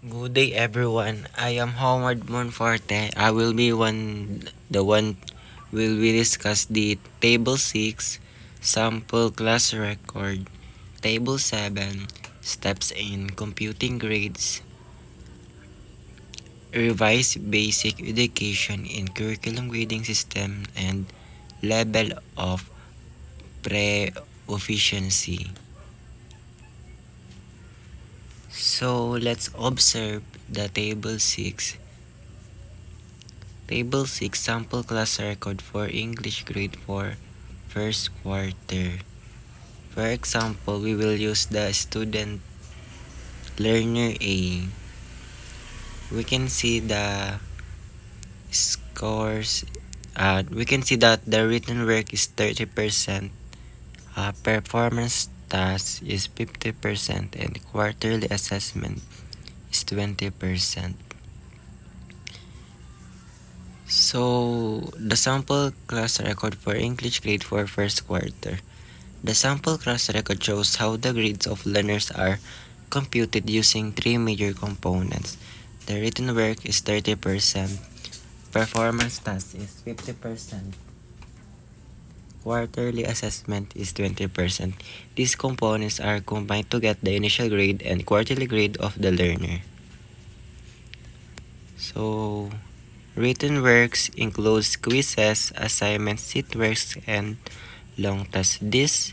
Good day everyone. I am Howard Monforte. I will be the one will we discuss the table 6 sample class record, table 7 steps in computing grades, revise basic education in curriculum grading system and level of proficiency. So let's observe the table 6. Table 6 sample class record for English grade 4 first quarter. For example, we will use the student learner A. We can see the scores. We can see that the written work is 30%, performance task is 50%, and quarterly assessment is 20%. So, the sample class record for English grade 4 first quarter. The sample class record shows how the grades of learners are computed using three major components. The written work is 30%, performance task is 50%, quarterly assessment is 20%. These components are combined to get the initial grade and quarterly grade of the learner. So, written works includes quizzes, assignments, sheet works, and long tests. This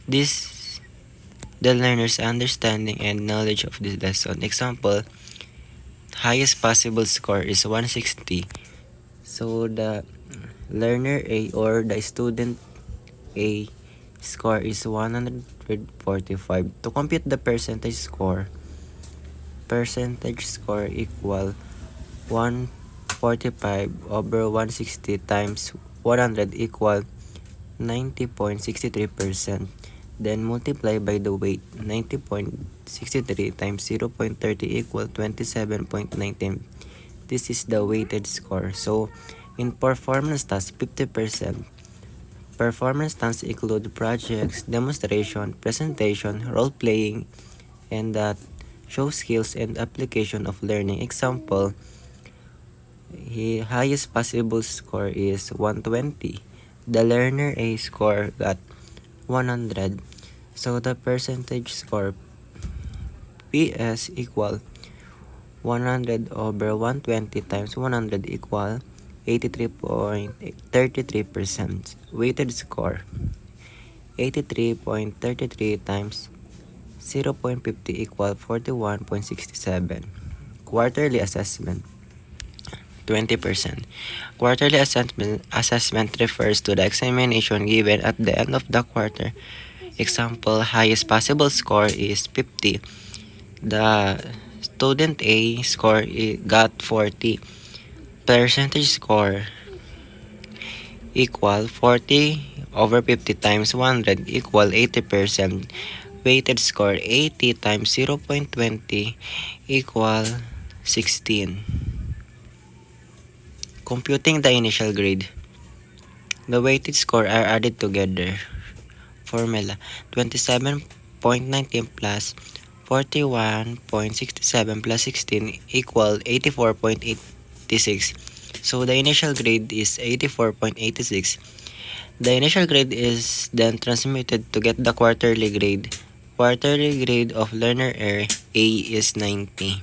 the learner's understanding and knowledge of this lesson. Example, highest possible score is 160. So the learner A or the student A score is 145. To compute the percentage score equal 145 over 160 times 100 equal 90.63%. Then multiply by the weight. 90.63 times 0.30 equal 27.19. This is the weighted score. So, in performance task, 50%. Performance tasks include projects, demonstration, presentation, role-playing, and that show skills and application of learning. Example, highest possible score is 120. The learner A score got 100. So the percentage score PS equal 100 over 120 times 100 equal 83.33%. Weighted score 83.33 times 0.50 equal 41.67. Quarterly assessment 20%. Quarterly assessment refers to the examination given at the end of the quarter. Example, highest possible score is 50. The student A score got 40. Percentage score equal 40 over 50 times 100 equal 80%. Weighted score 80 times 0.20 equal 16. Computing the initial grade. The weighted score are added together. Formula 27.19 plus 41.67 plus 16 equal 84.86. So the initial grade is 84.86. The initial grade is then transmitted to get the quarterly grade. Quarterly grade of learner A is 90.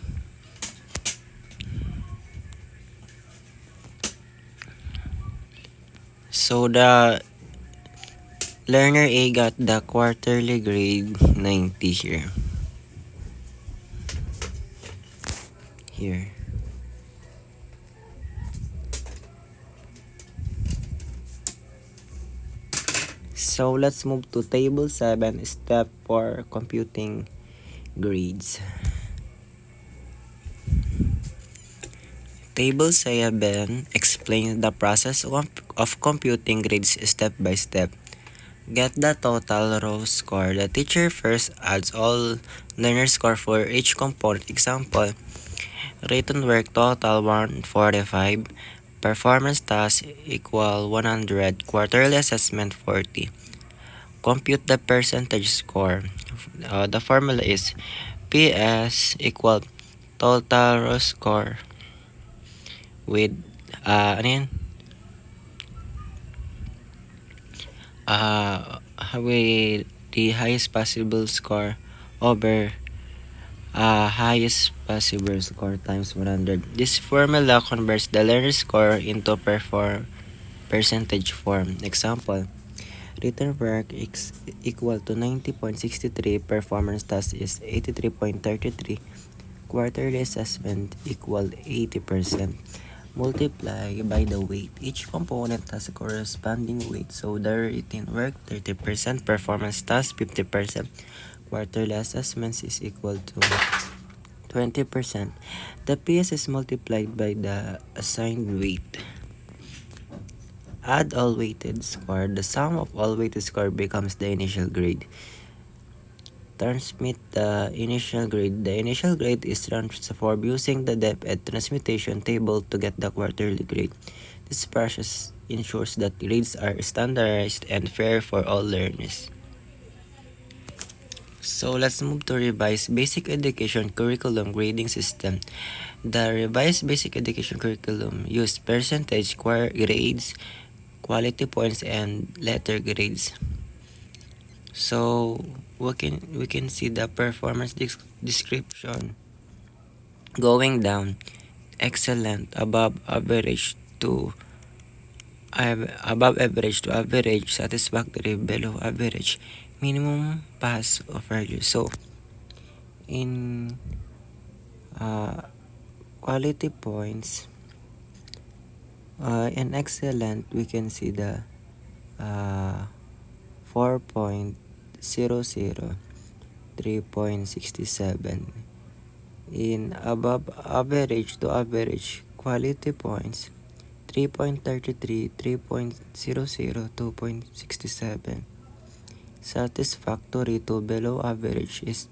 So the learner A got the quarterly grade 90 here. Here. So let's move to table 7, step for computing grades. Table 7 explains the process of computing grades step by step. Get the total row score. The teacher first adds all learner score for each component. Example, written work total 145, performance task equal 100, quarterly assessment 40. Compute the percentage score. The formula is PS equal total raw score with ano yan? With the highest possible score over highest possible score times 100. This formula converts the learner score into percentage form. Example, written work is equal to 90.63, performance task is 83.33, quarterly assessment equal 80%. Multiply by the weight. Each component has a corresponding weight. So the written work 30%, performance task 50%, quarterly assessments is equal to 20%. The PS is multiplied by the assigned weight. Add all weighted score. The sum of all weighted score becomes the initial grade. Transmit the initial grade. The initial grade is transformed using the depth and transmutation table to get the quarterly grade. This process ensures that grades are standardized and fair for all learners. So let's move to revised basic education curriculum grading system. The revised basic education curriculum use percentage grades, quality points, and letter grades. So we can see the performance description going down: excellent, above average to average, satisfactory, below average, minimum, pass, or failure. So in quality points, in excellent, we can see the 4.00, 3.67. In above average to average, quality points 3.33, 3.00, 2.67. Satisfactory to below average is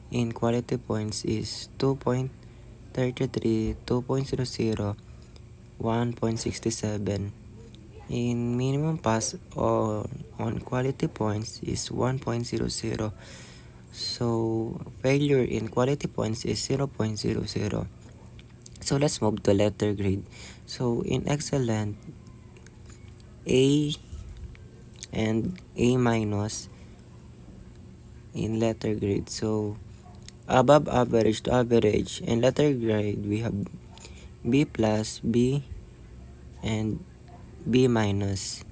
in quality points is 2.33, 2.00, 1.67. In minimum pass on quality points is 1.00. So failure in quality points is 0.00. So let's move to letter grade. So in excellent, A and A minus in letter grade. So above average to average, in letter grade we have B plus, B, and B minus.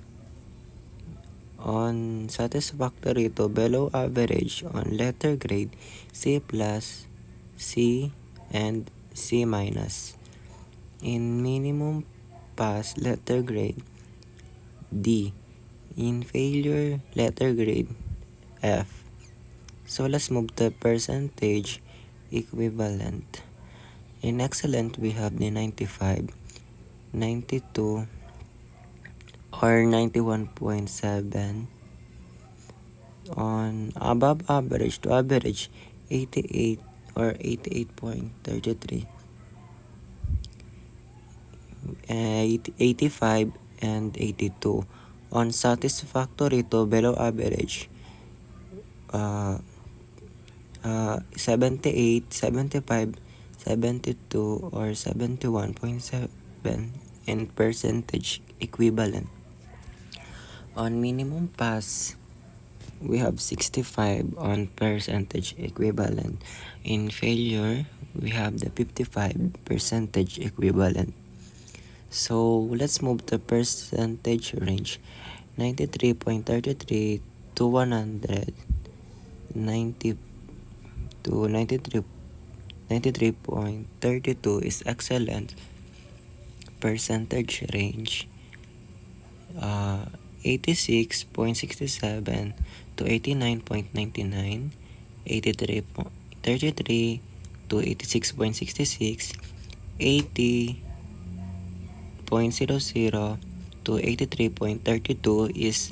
On satisfactory to below average on letter grade, C plus, C, and C minus. In minimum pass letter grade, D. In failure letter grade, F. So let's move to percentage equivalent. In excellent, we have the 95, 92, or 91.7. On above average to average, 88 or 88.33. 85 and 82. On satisfactory to below average, 78, 75, 72, or 71.7 in percentage equivalent. On minimum pass, we have 65 on percentage equivalent. In failure, we have the 55 percentage equivalent. So let's move to percentage range. 93.33 to 100, 90 to 93.32 is excellent. Percentage range 86.67 to 89.99, 33 to 86.66, 80.00 to 83.32 is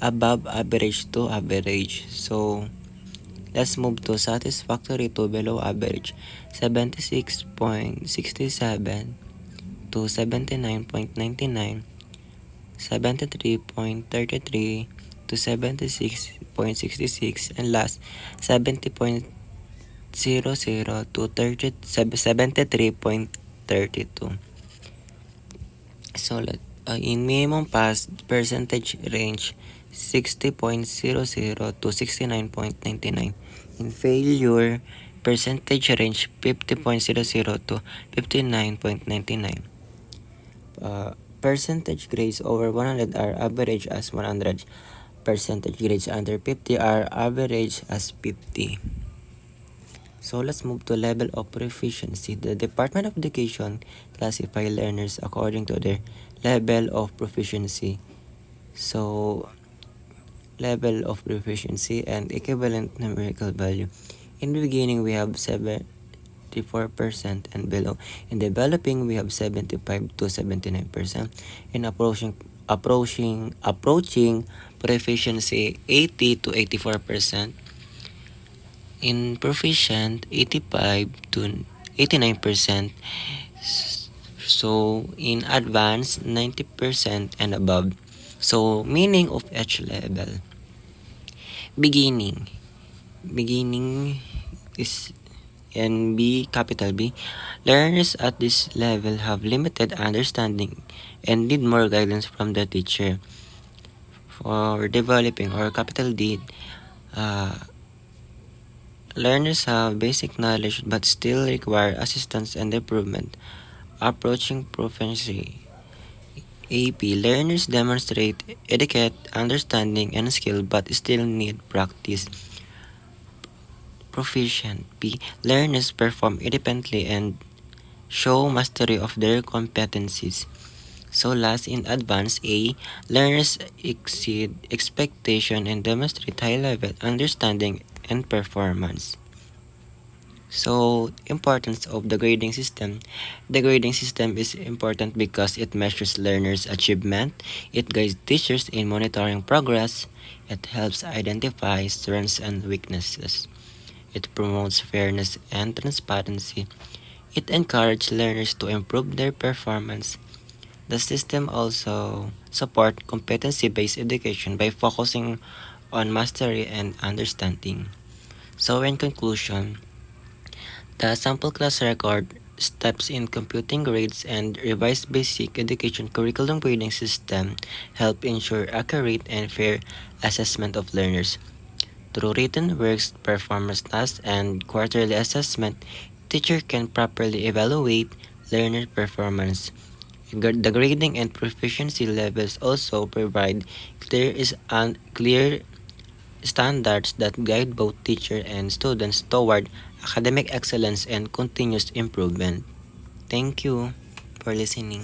above average to average. So let's move to satisfactory to below average. 76.67 to 79.99, 73.33 to 76.66, and last 70.33 to 73.32. So in minimum pass percentage range 60.00 to 69.99. In failure percentage range 50.00 to 59.99. Percentage grades over 100 are average as 100. Percentage grades under 50 are average as 50. So let's move to level of proficiency. The Department of Education classify learners according to their level of proficiency. So level of proficiency and equivalent numerical value. In the beginning, we have 74% and below. In developing, we have 75 to 79%. In approaching proficiency, 80 to 84%. In proficient, 85 to 89%. So in advanced, 90% and above. So meaning of each level. Beginning. Beginning is and B, capital B. Learners at this level have limited understanding and need more guidance from the teacher. For developing or capital D, uh, learners have basic knowledge but still require assistance and improvement. Approaching proficiency. AP. Learners demonstrate adequate understanding and skill but still need practice. Proficient. P. Learners perform independently and show mastery of their competencies. So last, in advance A, learners exceed expectation and demonstrate high level understanding and performance. So, importance of the grading system. The grading system is important because it measures learners' achievement, it guides teachers in monitoring progress, it helps identify strengths and weaknesses, it promotes fairness and transparency, it encourages learners to improve their performance. The system also supports competency-based education by focusing on mastery and understanding. So in conclusion, the sample class record steps in computing grades and revised basic education curriculum grading system help ensure accurate and fair assessment of learners. Through written works, performance tasks, and quarterly assessment, teacher can properly evaluate learner performance. The grading and proficiency levels also provide clear standards that guide both teacher and students toward academic excellence and continuous improvement. Thank you for listening.